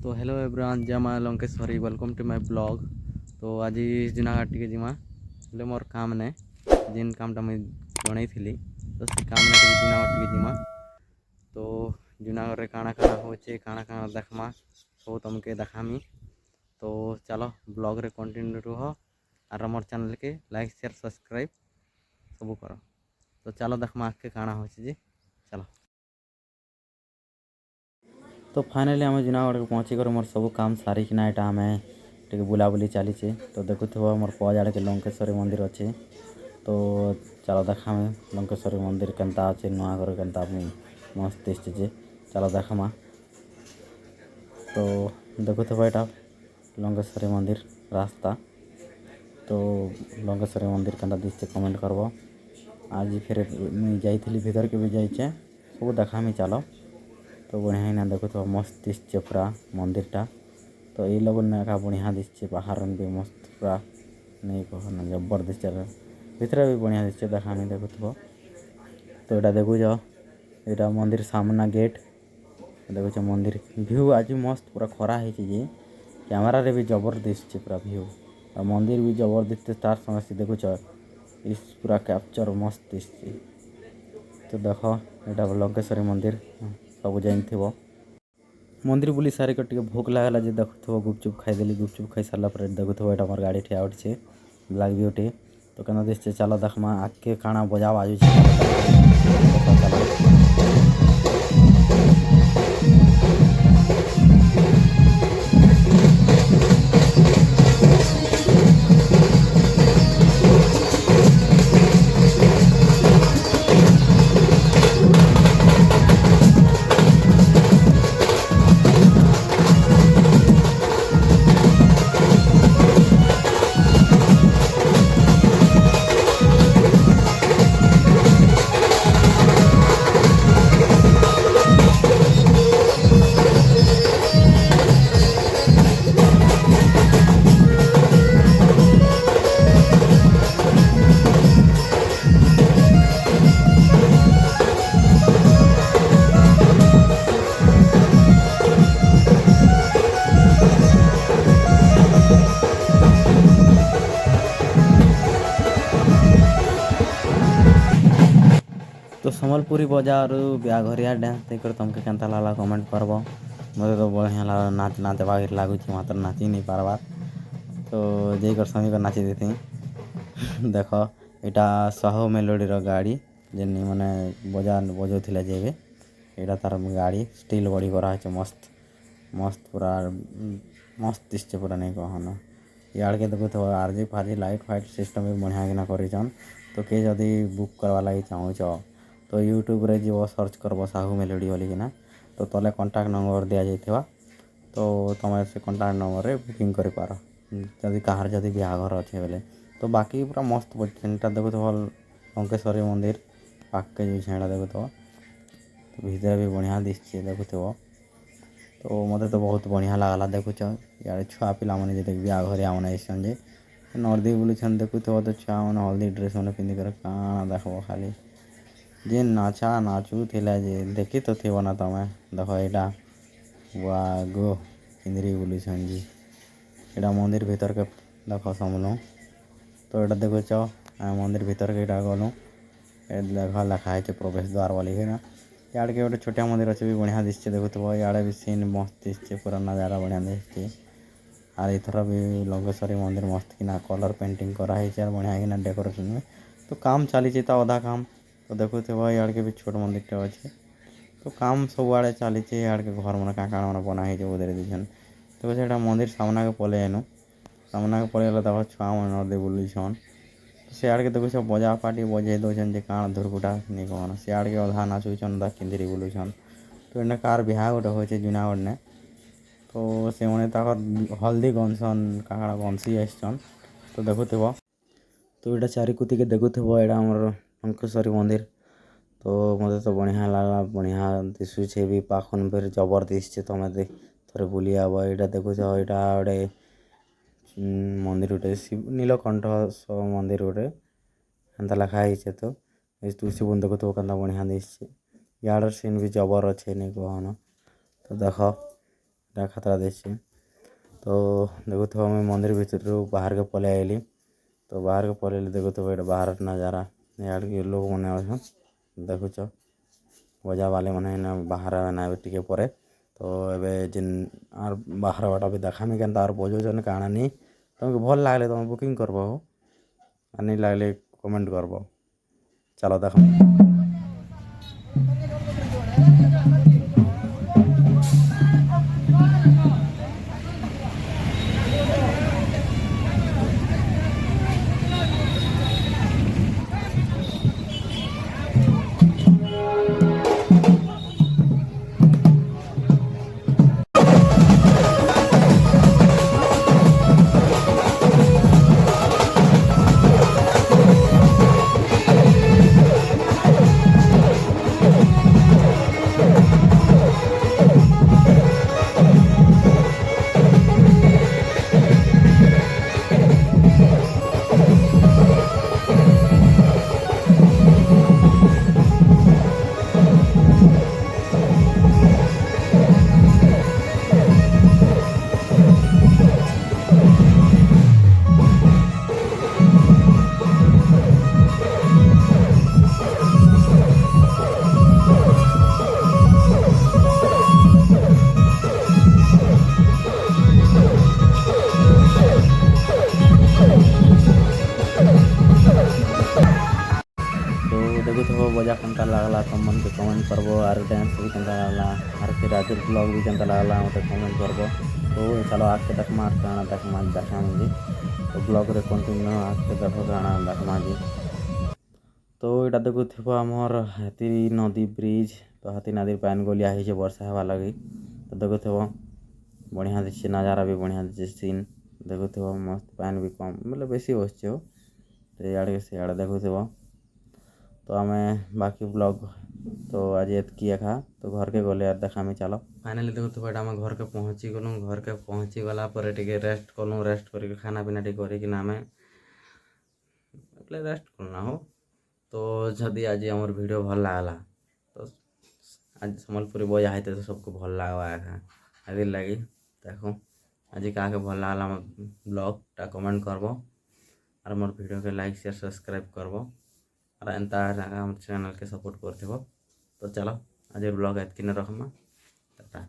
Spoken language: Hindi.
तो हेलो एवरीवन, जय माँ Lankeshwari, welcome to my blog. तो आज जूनागढ़ टी जिमा बोले मोर काम ने जिन कामटा मुझे जन थी तो से काम ने जूनागढ़ टी जिमा। तो जूनागढ़ रे काଣା काଣା होचे काଣା काଣା देखमा सब तुमके देखामी। तो चलो ब्लॉग रे कंटिन्यू रुह और मोर चैनल के लाइक शेयर सब्सक्राइब सब करो। तो चलो देखमा आगे काଣା होचे जी, चलो। तो फाइनाली आम जूनागढ़ के पहुँचिक मोर सब काम सारिकिना यहाँ आम टे बुलाबुली चलीचे। तो देखुव मोर पजाड़ के लंकेश्वरी मंदिर अच्छे। तो चलो देखा लंकेश्वरी मंदिर केनता अच्छे नुआ घर केनता मस्त दिशे, चलो देखमा। तो देखुव यहाँ लंकेश्वरी मंदिर रास्ता। तो लंकेश्वरी मंदिर केनता दिशे कमेंट करब। आज फिर मुझे जाइली भीतर के भी जाइचे सब देखामी, चलो। तो बढ़िया देखुव मस्त दिशे पूरा मंदिरटा। तो ये लोग का बढ़िया दिशे, बाहर भी मस्त पूरा नहीं कहना जबर दिशे, भीतर भी बढ़िया दिशे देखामी देखुव। तो यहाँ देखुच यहाँ मंदिर सामना गेट देखुच मंदिर व्यू आज मस्त पूरा खरा है कैमेरा रे भी जबर दिशे पूरा व्यू और मंदिर भी जबर दिशे तार संगे देखुच इस पूरा कैप्चर मस्त दिशे। तो देख यहाँ लंकेश्वरी मंदिर सब जान थो मंदिर बुली सारिक टे भोक लागला देखुव गुपचुप खाईदेली। गुपचुप खाई सारा पर देखुव यहाँ मोर गाड़ी ठिया उठे ब्लैक ब्यूटी। तो क्या दिशे चलो देखमा आगे काଣା बजा बाजू तो सम्बलपुरी बजार ब्याघरिया डांस देख तुमके केनता लागला कमेंट करब। मत तो बढ़िया लगा नाच नाचे बागिर लगुच मात्र नाची नहीं पार्बार। तो जेकर समीकर नाची देती देख यहाँ साहू मेलोडी गाड़ी जेन मैंने बजाऊे जेबे यहाँ तार गाड़ी स्टील बॉडी करा मस्त मस्त पूरा मस्त दिशे पूरा नहीं कहना। यार के देखो तो आरजी फारजी लाइट फाइट सिस्टम भी बढ़िया किना करिछन। तो के जदि बुक करवा लगी चाहूच तो यूट्यूब रे जीव सर्च करब साहू मेलोडी बोली किना। तो तले कॉन्टैक्ट नंबर दिया जाइथिबा। तो तुम से कॉन्टैक्ट नंबर रे बुकिंग करि पार जदि कहार जदि बिहाघर अच्छे बेले। तो बाकी पूरा मस्त बचेनटा देखो तो लंकेश्वरी मंदिर पाके जो छेड़ा देखो तो भीतर भी बढ़िया दिशे देखुव। तो मत तो बहुत बढ़िया लगला देखुच यार छुआ पिला मैंने जो बिहाघरिया मैंने आसन जे नर्दी बुलून देखुव। तो छुआ मैंने हल्दी ड्रेस मैंने पिंधिक काଣା देखब खाली जे नाचा नाचू थिला जे देखी तो थी ना तुम देख यहाँ गो पिंधरी बुलून जी यहाँ मंदिर भीतर के देख समलू। तो यहाँ देखुच मंदिर भीतर के यहाँ गलु देख लिखाई प्रवेश द्वार वाली है ना। यार के गोटे छोटिया मंदिर अच्छे भी बढ़िया दिशे देखुव। यार भी सीन मस्त दिशे पूरा नज़ारा बढ़िया दिशे। और इथर भी लंकेश्वरी मंदिर मस्त किना कलर पेंटिंग कराई बढ़िया किना डेकोरेशन में। तो काम चली अधा काम। तो देखुव यार के भी छोट मंदिर अच्छे। तो काम सब आड़े चली यार के घर मन क्या काण मन बना उधर दीछन। तो यहाँ मंदिर सामना के पलि आनु सामना के पलि देख छुआ मन नदी बुलून। सियाड़ के देखो बजा पार्टी बजे दौन जे काण धुरकुटा नहीं कहना सियाड़ के अधा नाचुन अधा किंदरी बुलून। तो इन्हें कार बिहा गोटे होचे जूनागढ़ ने। तो से हल्दी गनसन काड़ा गनसी आसन। तो देखुव तो यहाँ चारिकुती के देखुव यहाँ आमर लंकेश्वरी मंदिर। तो मत तो बढ़िया लगला बढ़िया दिशुचे भी पाखन फिर जबर दिशे तुम थे बुली आब। यहाँ देखुच यहाँ गोटे मंदिर गोटे शिव नीलकंठ मंदिर गोटे एंता लिखाई। तो तुलसी बन देखुव के बढ़िया दिशे यार सीन भी जबर अच्छे नहीं कहना। तो देख ଏଇଟା ଖାତରା ଦେଇଛି। ତ ଦେଖୁଥିବ ମୁଇଁ ମନ୍ଦିର ଭିତରୁ ବାହାରକେ ପଳେଇ ଆଇଲି। ତ ବାହାରକେ ପଳେଇଲି ଦେଖୁଥିବ ଏଇଟା ବାହାର ନଜାରା ଇଆଡ଼କେ ଲୋକମାନେ ଅଛନ୍ ଦେଖୁଛ ବଜାବାଲିମାନେ ଏଇନା ବାହାର ନା ଏବେ ଟିକେ ପରେ। ତ ଏବେ ଯେନ୍ ଆର୍ ବାହାର ବାଟା ବି ଦେଖାମି କେନ୍ତା ଆର୍ ବଜଉଛନ୍ କାଣା ନି ତମକୁ ଭଲ୍ ଲାଗଲେ ତମେ ବୁକିଂ କରବ ହୋ ଆର୍ ନି ଲାଗଲେ କମେଣ୍ଟ କରବ। ଚାଲ ଦେଖ। तो देखुथब बजा केन्ता लागला तुमके कमेंट करब आर डांस भी केन्ता लागला आर फिर आज ब्लॉग भी केन्ता लागला मत कमेंट करब। तो चलो आगे देखमा आर काଣା देखमा जी तो ब्लॉग रे कंटिन्यू आगे देख काଣା देखमा जी। तो यहाँ देखुथब आमर हाथी नदी ब्रिज तो हाथी नदी पान गलिया है वर्षा हवा लगी। तो देखुथब बढ़िया दिशे नजारा भी बढ़िया दिशे सीन देखुथब मस्त पान भी कम मतलब बेसी बसছে हो तो इे से इे देखुथब। तो आम बाकी ब्लॉग तो आज एतकी एखा तो घर के गले यार देखामी चलो फाइनाली देखुथब एटा आम घर के पहुँची गलु घर के पहुँची गला पर टिके रेस्ट कलु रेस्ट करके खाना पीना टिके करके आम रेस्ट करना हो। तो जदि आज आमर वीडियो भल लागला तो आज सम्बलपुरी बजा होते तो सबको भल लगवा एका आदि लगी देखो आज क्या भल लागला ब्लॉगटा कमेंट करब और मोर वीडियो के लाइक शेयर सब्सक्राइब करब और एंता चैनल के सपोर्ट कर। तो चलो आज ब्लॉग एतकिन रखमा टाटा।